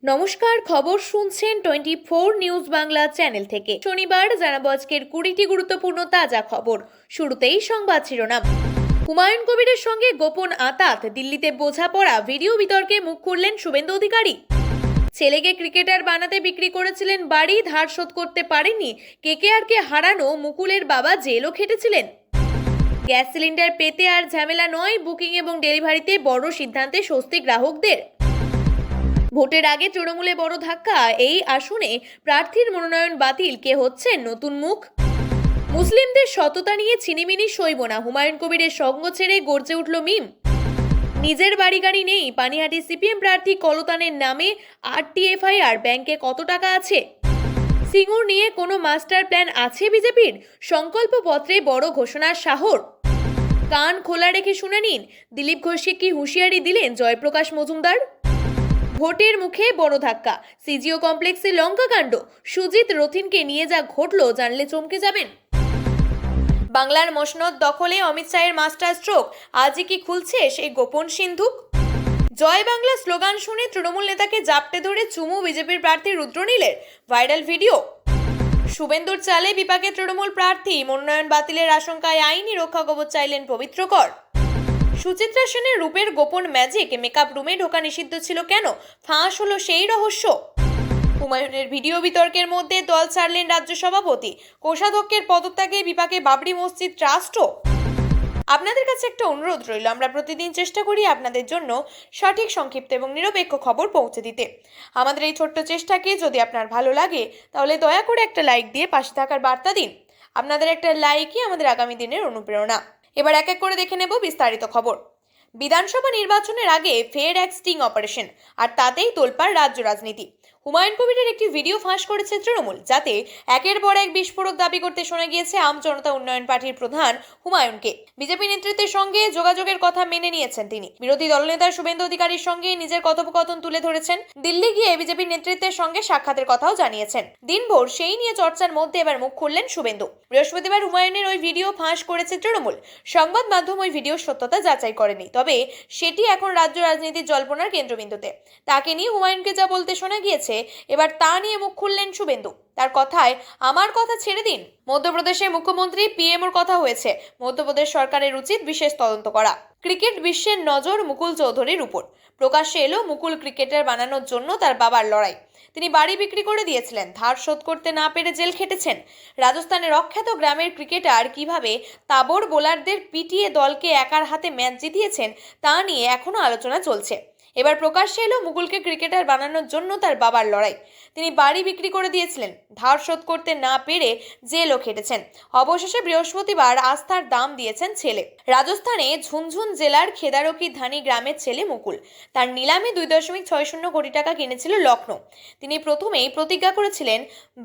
নমস্কার, খবর শুনছেন 24 নিউজ বাংলা চ্যানেল থেকে। শনিবার জানাবো আজকের 20টি গুরুত্বপূর্ণ তাজা খবর। শুরুতেই সংবাদ শিরোনাম। হুমায়ুন কবিরের সঙ্গে গোপন আঁতাত, দিল্লিতে বোঝাপড়া, ভিডিও বিতর্কে মুখ খুললেন শুভেন্দু অধিকারী। ছেলেকে ক্রিকেটার বানাতে বিক্রি করেছিলেন বাড়ি, ধার শোধ করতে পারেননি কেকেআরকে হারানো মুকুলের বাবা জেলও খেটেছিলেন। গ্যাস সিলিন্ডার পেতে আর ঝামেলা নয়, বুকিং এবং ডেলিভারিতে বড় সিদ্ধান্তে স্বস্তি গ্রাহকদের। ভোটের আগে তৃণমূলে বড় ধাক্কা, এই আসনে প্রার্থীর মনোনয়ন বাতিল, কে হচ্ছেন নতুন মুখ। মুসলিমদের সততা নিয়ে ছিনিমিনি সইব না, হুমায়ুন কবিরের সঙ্গ ছেড়ে গর্জে উঠল মিম। নিজের বাড়ি গাড়ি নেই, পানিহাটি সিপিএম প্রার্থী কলতানের নামে 8টি এফআইআর, ব্যাংকে কত টাকা আছে। সিঙ্গুর নিয়ে কোনো মাস্টার প্ল্যান আছে বিজেপির, সংকল্প পত্রে বড় ঘোষণার শাহর। কান খোলা রেখে শুনে নিন, দিলীপ ঘোষকে কি হুঁশিয়ারি দিলেন জয়প্রকাশ মজুমদার। ভোটের মুখে বড় ধাক্কা, সিজিও কমপ্লেক্সে লঙ্কাকাণ্ড, সুজিত রথিনকে নিয়ে যা ঘটল জানলে চমকে যাবেন। বাংলার মসনদ দখলে অমিত শাহের মাস্টার স্ট্রোক, আজই কি খুলছে সেই গোপন সিন্ধুক। জয় বাংলা স্লোগান শুনে তৃণমূল নেতাকে জাপটে ধরে চুমু বিজেপির প্রার্থী রুদ্রনীলের, ভাইরাল ভিডিও। শুভেন্দুর চালে বিপাকে তৃণমূল প্রার্থী, মনোনয়ন বাতিলের আশঙ্কায় আইনি রক্ষা কবচ চাইলেন পবিত্র কর। সুচিত্রা সেনের রূপের গোপন ম্যাজিক, মেকআপ রুমে ঢোকা নিষিদ্ধ ছিল কেন, ফাঁস হলো সেই রহস্য। হুমায়ুনের ভিডিও বিতর্কের মধ্যে দল ছাড়লেন রাজ্য সভাপতি, কোষাধ্যক্ষের পদত্যাগে বিপাকে বাবরি মসজিদ ট্রাস্টও। আপনাদের কাছে একটা অনুরোধ রইল, আমরা প্রতিদিন চেষ্টা করি আপনাদের জন্য সঠিক, সংক্ষিপ্ত এবং নিরপেক্ষ খবর পৌঁছে দিতে। আমাদের এই ছোট্ট চেষ্টাকে যদি আপনার ভালো লাগে তাহলে দয়া করে একটা লাইক দিয়ে পাশে থাকার বার্তা দিন। আপনাদের একটা লাইকই আমাদের আগামী দিনের অনুপ্রেরণা। এবার এক এক করে দেখে নেব বিস্তারিত খবর। বিধানসভা নির্বাচনের আগে ফের এক স্টিং অপারেশন, আর তাতেই তোলপাড় রাজ্য রাজনীতি। হুমায়ুন কবিরের একটি ভিডিও ফাঁস করেছে তৃণমূল, যাতে একের পর এক বিস্ফোরক দাবি করতে শোনা গিয়েছে আম জনতা উন্নয়ন পার্টির প্রধান হুমায়ুনকে। বিজেপি নেতৃত্বের সঙ্গে যোগাযোগের কথা মেনে নিয়েছেন তিনি। বিরোধী দলনেতা শুভেন্দু অধিকারীর সঙ্গে নিজের কথোপকথন তুলে ধরেছেন। দিল্লি গিয়ে বিজেপির নেতৃত্বের সঙ্গে সাক্ষাতের কথাও জানিয়েছেন। দিনভর সেই নিয়ে চর্চার মধ্যে এবার মুখ খুললেন শুভেন্দু। বৃহস্পতিবার হুমায়ুনের ওই ভিডিও ফাঁস করেছে তৃণমূল। সংবাদ মাধ্যম ওই ভিডিওর সত্যতা যাচাই করেনি, তবে সেটি এখন রাজ্য রাজনীতির জল্পনার কেন্দ্রবিন্দুতে। তাকে নিয়ে হুমায়ুনকে যা বলতে শোনা গিয়েছে, এবার তা নিয়ে মুখ খুললেন শুভেন্দু। তার কথায়, আমার কথা ছেড়ে দিন, মধ্যপ্রদেশের মুখ্যমন্ত্রী পিএমওর কথা হয়েছে, মধ্যপ্রদেশ সরকারের উচিত বিশেষ তদন্ত করা। ক্রিকেট বিশ্বের নজর মুকুল চৌধুরীর উপর। প্রকাশ্যে এলো মুকুল ক্রিকেটার বানানোর জন্য তার বাবার লড়াই। তিনি বাড়ি বিক্রি করে দিয়েছিলেন, ধার শোধ করতে না পেরে জেল খেটেছেন। রাজস্থানের অখ্যাত গ্রামের ক্রিকেটার কিভাবে তাবড় বোলারদের পিটিয়ে দলকে একার হাতে ম্যাচ জিতিয়েছেন তা নিয়ে এখনো আলোচনা চলছে। এবার প্রকাশ্যে এলো মুকুলকে ক্রিকেটার বানানোর জন্য তার বাবার লড়াই। তিনি বাড়ি বিক্রি করে দিয়েছিলেন, ধার শোধ করতে না পেরে জেলও খেটেছেন। অবশেষে বৃহস্পতিবার আস্থার দাম দিয়েছেন ছেলে। রাজস্থানে ঝুনঝুন জেলার খেদারকি ধানি গ্রামের ছেলে মুকুল, তার নিলামে 2.60 কোটি টাকা কিনেছিল লখনৌ। তিনি প্রথমেই প্রতিজ্ঞা করেছিলেন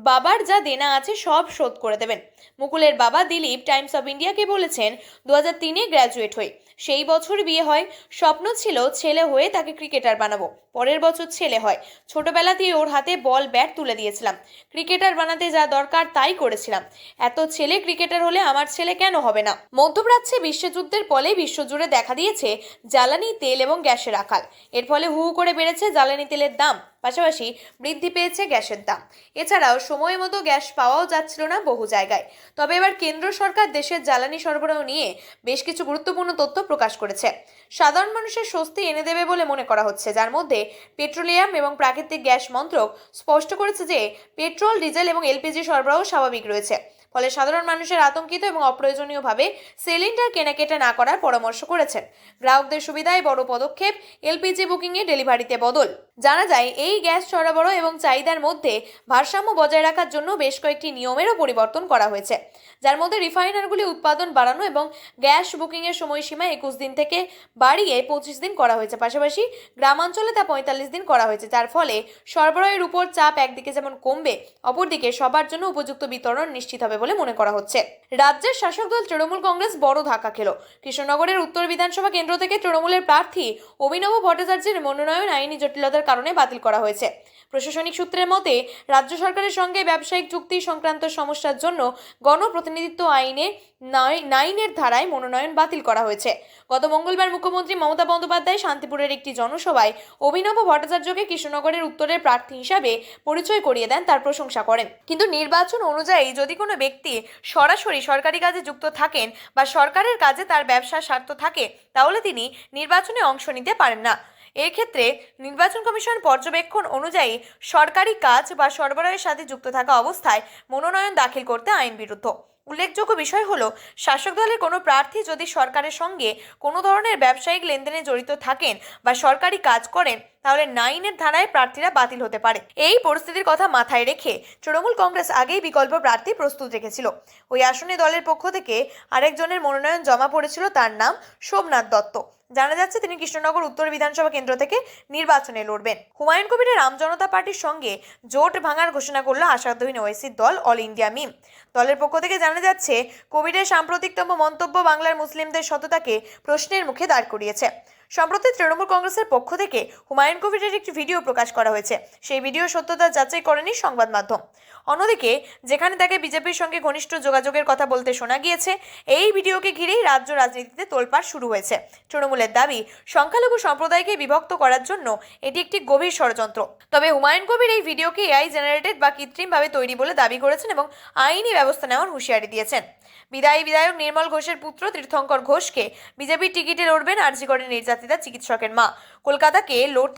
বাবার যা দেনা আছে সব শোধ করে দেবেন। মুকুলের বাবা দিলীপ টাইমস অফ ইন্ডিয়াকে বলেছেন, 2003-এ গ্র্যাজুয়েট হই, সেই বছর বিয়ে হয়। স্বপ্ন ছিল ছেলে হয়ে তাকে ক্রিকেটার বানাবো। পরের বছর ছেলে হয়। ছোটবেলাতেই ওর হাতে বল ব্যাট তুলে দিয়েছিলাম। ক্রিকেটার বানাতে যা দরকার তাই করেছিলাম। এত ছেলে ক্রিকেটার হলে আমার ছেলে কেন হবে না। মধ্যপ্রাচ্যে বিশ্বযুদ্ধের ফলে বিশ্বজুড়ে দেখা দিয়েছে জ্বালানি তেল এবং গ্যাসের আকাল। এর ফলে হু হু করে বেড়েছে জ্বালানি তেলের দাম, পাশাপাশি বৃদ্ধি পেয়েছে গ্যাসের দাম। এছাড়াও সময় মতো গ্যাস পাওয়াও যাচ্ছিল না বহু জায়গায়। তবে এবার কেন্দ্র সরকার দেশের জ্বালানি সরবরাহ নিয়ে বেশ কিছু গুরুত্বপূর্ণ তথ্য প্রকাশ করেছে। সাধারণ মানুষের স্বস্তি এনে দেবে বলে মনে করা হচ্ছে, যার মধ্যে পেট্রোলিয়াম এবং প্রাকৃতিক গ্যাস মন্ত্রক স্পষ্ট করেছে যে পেট্রোল, ডিজেল এবং এলপিজি সরবরাহ স্বাভাবিক রয়েছে। ফলে সাধারণ মানুষের আতঙ্কিত এবং অপ্রয়োজনীয়ভাবে সিলিন্ডার কেনাকাটা না করার পরামর্শ করেছেন। গ্রাহকদের সুবিধায় বড় পদক্ষেপ, এলপিজি বুকিংয়ে ডেলিভারিতে বদল। জানা যায়, এই গ্যাস সরবরাহ এবং চাহিদার মধ্যে ভারসাম্য বজায় রাখার জন্য বেশ কয়েকটি নিয়মেরও পরিবর্তন করা হয়েছে, যার মধ্যে রিফাইনারগুলি উৎপাদন বাড়ানো এবং গ্যাস বুকিংয়ের সময়সীমা 21 দিন থেকে বাড়িয়ে 25 দিন করা হয়েছে। পাশাপাশি গ্রামাঞ্চলে তা 45 দিন করা হয়েছে, যার ফলে সরবরাহের উপর চাপ একদিকে যেমন কমবে, অপরদিকে সবার জন্য উপযুক্ত বিতরণ নিশ্চিত হবে বলে বলে মনে করা হচ্ছে। রাজ্যের শাসক দল তৃণমূল কংগ্রেস বড় ধাক্কা খেল। কৃষ্ণনগরের উত্তর বিধানসভা কেন্দ্র থেকে তৃণমূলের প্রার্থী অভিনব ভট্টাচার্যের মনোনয়ন আইনি জটিলতার কারণে বাতিল করা হয়েছে। প্রশাসনিক সূত্রের মতে, রাজ্য সরকারের সঙ্গে ব্যবসায়িক চুক্তি সংক্রান্ত সমস্যার জন্য গণপ্রতিনিধিত্ব আইনে 9 ধারায় মনোনয়ন বাতিল করা হয়েছে। গত মঙ্গলবার মুখ্যমন্ত্রী মমতা বন্দ্যোপাধ্যায় শান্তিপুরের একটি জনসভায় অভিনব ভট্টাচার্যকে কৃষ্ণনগরের উত্তরের প্রার্থী হিসাবে পরিচয় করিয়ে দেন, তার প্রশংসা করেন। কিন্তু নির্বাচন অনুযায়ী যদি কোনো ব্যক্তি সরাসরি সরকারি কাজে যুক্ত থাকেন বা সরকারের কাজে তার ব্যবসার স্বার্থ থাকে, তাহলে তিনি নির্বাচনে অংশ নিতে পারেন না। এর ক্ষেত্রে নির্বাচন কমিশন পর্যবেক্ষণ অনুযায়ী সরকারি কাজ বা সরবরাহের সাথে যুক্ত থাকা অবস্থায় মনোনয়ন দাখিল করতে আইন বিরুদ্ধ। উল্লেখযোগ্য বিষয় হলো, শাসক দলের কোনো প্রার্থী যদি সরকারের সঙ্গে কোনো ধরনের ব্যবসায়িক লেনদেনে জড়িত থাকেন বা সরকারি কাজ করেন, তাহলে 9 ধারায় প্রার্থীরা বাতিল হতে পারে। এই পরিস্থিতির কথা মাথায় রেখে তৃণমূল কংগ্রেস আগেই বিকল্প প্রার্থী প্রস্তুত রেখেছিল। ওই আসনে দলের পক্ষ থেকে আরেকজনের মনোনয়ন জমা পড়েছিল, তার নাম সোমনাথ দত্ত। জানা যাচ্ছে তিনি কৃষ্ণনগর উত্তর বিধানসভা কেন্দ্র থেকে নির্বাচনে লড়বেন। হুমায়ুন কবিরের রাম জনতা পার্টির সঙ্গে জোট ভাঙার ঘোষণা করল আসাদুদ্দিন ওয়াইসির দল অল ইন্ডিয়া মিম। দলের পক্ষ থেকে জানা যাচ্ছে, কবিরের সাম্প্রতিকতম মন্তব্য বাংলার মুসলিমদের সততাকে প্রশ্নের মুখে দাঁড় করিয়েছে। সম্প্রতি তৃণমূল কংগ্রেসের পক্ষ থেকে হুমায়ুন কবিরের একটি ভিডিও প্রকাশ করা হয়েছে। সেই ভিডিও সত্যতা যাচাই করেনি সংবাদ মাধ্যম। অন্যদিকে, যেখানে তাকে বিজেপির সঙ্গে ঘনিষ্ঠ যোগাযোগের কথা বলতে শোনা গিয়েছে, এই ভিডিওকে ঘিরেই রাজ্য রাজনীতিতে তোলপাড় শুরু হয়েছে। তৃণমূলের দাবি, সংখ্যালঘু সম্প্রদায়কে বিভক্ত করার জন্য এটি একটি গভীর ষড়যন্ত্র। তবে হুমায়ুন কবির এই ভিডিওকে এআই জেনারেটেড বা কৃত্রিমভাবে তৈরি বলে দাবি করেছেন এবং আইনি ব্যবস্থা নেওয়ার হুঁশিয়ারি দিয়েছেন। বিধায়ক নির্মল ঘোষের পুত্র তীর্থঙ্কর ঘোষকে বিজেপির টিকিটে লড়বেন আরজিকরের নির্যাতিতা চিকিৎসকের মা।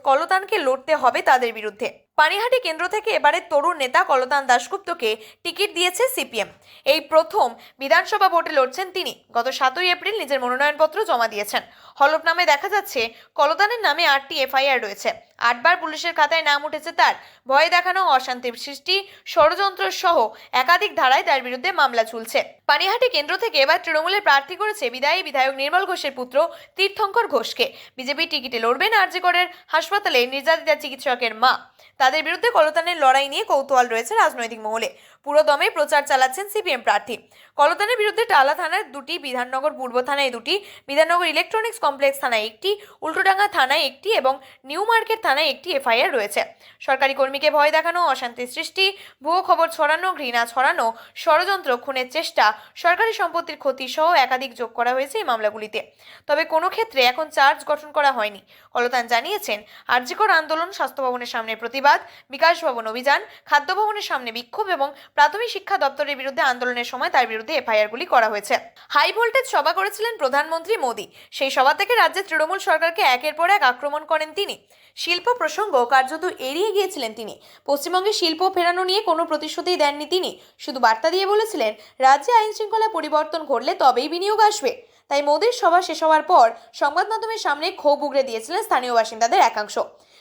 কলতানকে লড়তে হবে তাদের বিরুদ্ধে। পানিহাটি কেন্দ্র থেকে এবারে তরুণ নেতা কলতান দাশগুপ্তকে টিকিট দিয়েছে সিপিএম। এই প্রথম বিধানসভা ভোটে লড়ছেন তিনি। গত 7 এপ্রিল নিজের মনোনয়নপত্র জমা দিয়েছেন। হলফনামে দেখা যাচ্ছে, কলতানের নামে 8টি এফআইআর রয়েছে। 8 বার পুলিশের খাতায় নাম উঠেছে তার। ভয় দেখানো, অশান্তির সৃষ্টি, ষড়যন্ত্র সহ একাধিক ধারায় তার বিরুদ্ধে মামলা ঝুলছে। পানিহাটি কেন্দ্র থেকে এবার তৃণমূলের প্রার্থী করেছে বিধায়ক নির্মল ঘোষের পুত্র তীর্থঙ্কর ঘোষকে। বিজেপি টিকিটে লড়বেন আরজিকরের হাসপাতালে নির্যাতিতা চিকিৎসকের মা। তাদের বিরুদ্ধে কলতানের লড়াই নিয়ে কৌতূহল রয়েছে রাজনৈতিক মহলে। পুরো দমে প্রচার চালাচ্ছেন সিপিএম প্রার্থী। কলতানের বিরুদ্ধে টালা থানায় 2টি, বিধাননগর পূর্ব থানায় 2টি, বিধাননগর ইলেকট্রনিক্স কমপ্লেক্স থানায় 1টি, উল্টোডাঙ্গা থানায় 1টি এবং নিউ মার্কেট থানায় 1টি এফআইআর রয়েছে। সরকারি কর্মীকে ভয় দেখানো, অশান্তি সৃষ্টি, ভুয়ো খবর ছড়ানো, ঘৃণা ছড়ানো, ষড়যন্ত্র, খুনের চেষ্টা, সরকারি সম্পত্তির ক্ষতি সহ একাধিক যোগ করা হয়েছে এই মামলাগুলিতে। তবে কোনো ক্ষেত্রে এখন চার্জ গঠন করা হয়নি। কলতান জানিয়েছেন, আরজিকর আন্দোলন, স্বাস্থ্য ভবনের সামনে প্রতিবাদ, বিকাশ ভবন অভিযান, খাদ্য ভবনের সামনে বিক্ষোভ এবং প্রাথমিক শিক্ষা দপ্তরের বিরুদ্ধে আন্দোলনের সময় তার বিরুদ্ধে এফআইআরগুলি করা হয়েছে। হাই ভোল্টেজ সভা করেছিলেন প্রধানমন্ত্রী মোদী। সেই সভা থেকে রাজ্যের তৃণমূল সরকারকে একের পর এক আক্রমণ করেন তিনি। শিল্প প্রসঙ্গ কার্যত এড়িয়ে গিয়েছিলেন তিনি। পশ্চিমবঙ্গে শিল্প ফেরানো নিয়ে কোনো প্রতিশ্রুতি দেননি তিনি। শুধু বার্তা দিয়ে বলেছিলেন, রাজ্যে আইন শৃঙ্খলা পরিবর্তন ঘটলে তবেই বিনিয়োগ আসবে। তাই মোদীর সভা শেষ হওয়ার পর সংবাদ মাধ্যমের সামনে ক্ষোভ উগরে দিয়েছিলেন স্থানীয় বাসিন্দাদের একাংশ।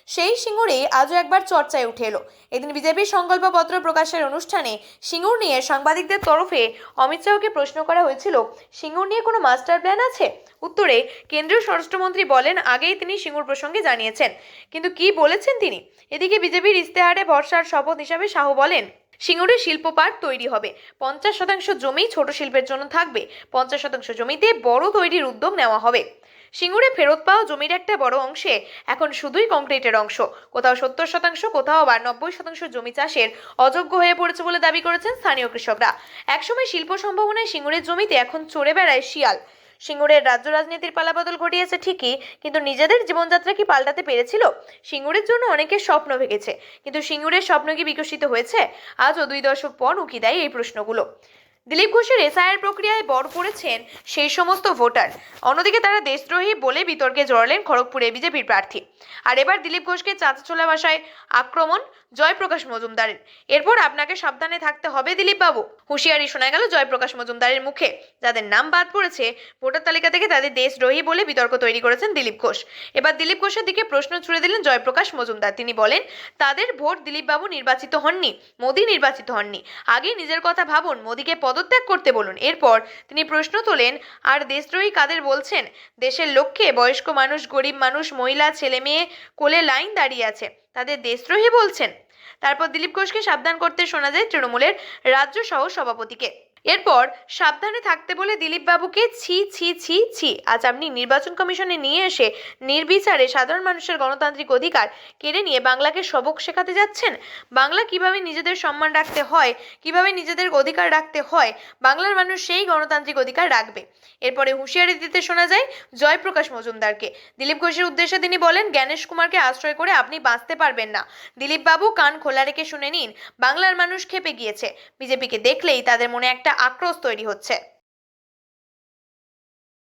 সেই সিঙ্গুরে আজও একবার চর্চায় উঠে এলো। এদিন বিজেপির সংকল্পপত্র প্রকাশের অনুষ্ঠানে সিঙ্গুর নিয়ে সাংবাদিকদের তরফে অমিত শাহকে প্রশ্ন করা হয়েছিল, সিঙ্গুর নিয়ে কোনো মাস্টার প্ল্যান আছে? উত্তরে কেন্দ্রীয় স্বরাষ্ট্রমন্ত্রী বলেন, আগেই তিনি সিঙ্গুর প্রসঙ্গে জানিয়েছেন, কিন্তু কি বলেছেন তিনি? এদিকে বিজেপির ইস্তেহারে ভরসার শপথ হিসাবে শাহ বলেন, সিঙ্গুরে শিল্প পার্ক তৈরি হবে। 50% জমি ছোট শিল্পের জন্য থাকবে। 50% জমিতে বড় তৈরির উদ্যোগ নেওয়া হবে। সিঙ্গুরে ফেরত পাওয়া জমির একটা বড় অংশে এখন শুধুই কংক্রিটের অংশ। কোথাও 70%, কোথাও আবার 90% জমি চাষের অযোগ্য হয়ে পড়েছে বলে দাবি করেছেন স্থানীয় কৃষকরা। একসময় শিল্প সম্ভাবনায় সিঙ্গুরের জমিতে এখন চড়ে বেড়ায় শিয়াল। সিঙ্গুরের রাজ্য রাজনীতির পালাবদল ঘটিয়েছে ঠিকই, কিন্তু নিজেদের জীবনযাত্রা কি পাল্টাতে পেরেছিল? সিঙ্গুরের জন্য অনেকের স্বপ্ন ভেঙেছে, কিন্তু সিঙ্গুরের স্বপ্ন কি বিকশিত হয়েছে? আজও 2 দশক পর উকি দেয় এই প্রশ্নগুলো। দিলীপ ঘোষের এসআইআর প্রক্রিয়ায় বড় পড়েছেন সেই সমস্ত ভোটার। অন্যদিকে তারা দেশদ্রোহী বলে বিতর্কে জড়ালেন খড়গপুরে বিজেপির প্রার্থী। আর এবার দিলীপ ঘোষকে চাঁচাছোলা ভাষায় আক্রমণ জয়প্রকাশ মজুমদারের। এরপর আপনাকে সাবধানে থাকতে হবে দিলীপ বাবু, হুঁশিয়ারি শোনা গেল জয়প্রকাশ মজুমদারের মুখে। যাদের নাম বাদ পড়েছে ভোটার তালিকা থেকে তাদের দেশদ্রোহী বলে বিতর্ক তৈরি করেছেন দিলীপ ঘোষ। এবার দিলীপ ঘোষের দিকে প্রশ্ন ছুড়ে দিলেন জয়প্রকাশ মজুমদার। তিনি বলেন, তাদের ভোট দিলীপ বাবু নির্বাচিত হননি, মোদী নির্বাচিত হননি। আগে নিজের কথা ভাবুন, মোদীকে পদত্যাগ করতে বলুন। এরপর তিনি প্রশ্ন তোলেন, আর দেশদ্রোহী কাদের বলছেন? দেশের লক্ষ্যে বয়স্ক মানুষ, গরিব মানুষ, মহিলা, ছেলে মেয়ে কোলে লাইন দাঁড়িয়ে আছে, তাদের দেশদ্রোহী বলছেন? তারপর দিলীপ ঘোষকে সাবধান করতে শোনা যায় তৃণমূলের রাজ্য সহ সভাপতিকে। এরপর সাবধানে থাকতে বলে দিলীপ বাবুকে ছি ছি ছি ছি। আজ আপনি নির্বাচন কমিশনে নিয়ে এসে নির্বিচারে সাধারণ মানুষের গণতান্ত্রিক অধিকার কেড়ে নিয়ে বাংলাকে সবক শেখাতে যাচ্ছেন। বাংলা কিভাবে নিজেদের সম্মান রাখতে হয়, কিভাবে নিজেদের অধিকার রাখতে হয়, বাংলার মানুষ সেই গণতান্ত্রিক অধিকার রাখবে। এরপরে হুঁশিয়ারি দিতে শোনা যায় জয়প্রকাশ মজুমদারকে। দিলীপ ঘোষের উদ্দেশ্যে তিনি বলেন, জ্ঞানেশ কুমারকে আশ্রয় করে আপনি বাঁচতে পারবেন না। দিলীপ বাবু, কান খোলা রেখে শুনে নিন, বাংলার মানুষ ক্ষেপে গিয়েছে। বিজেপিকে দেখলেই তাদের মনে একটা আক্রোশ তৈরি হচ্ছে।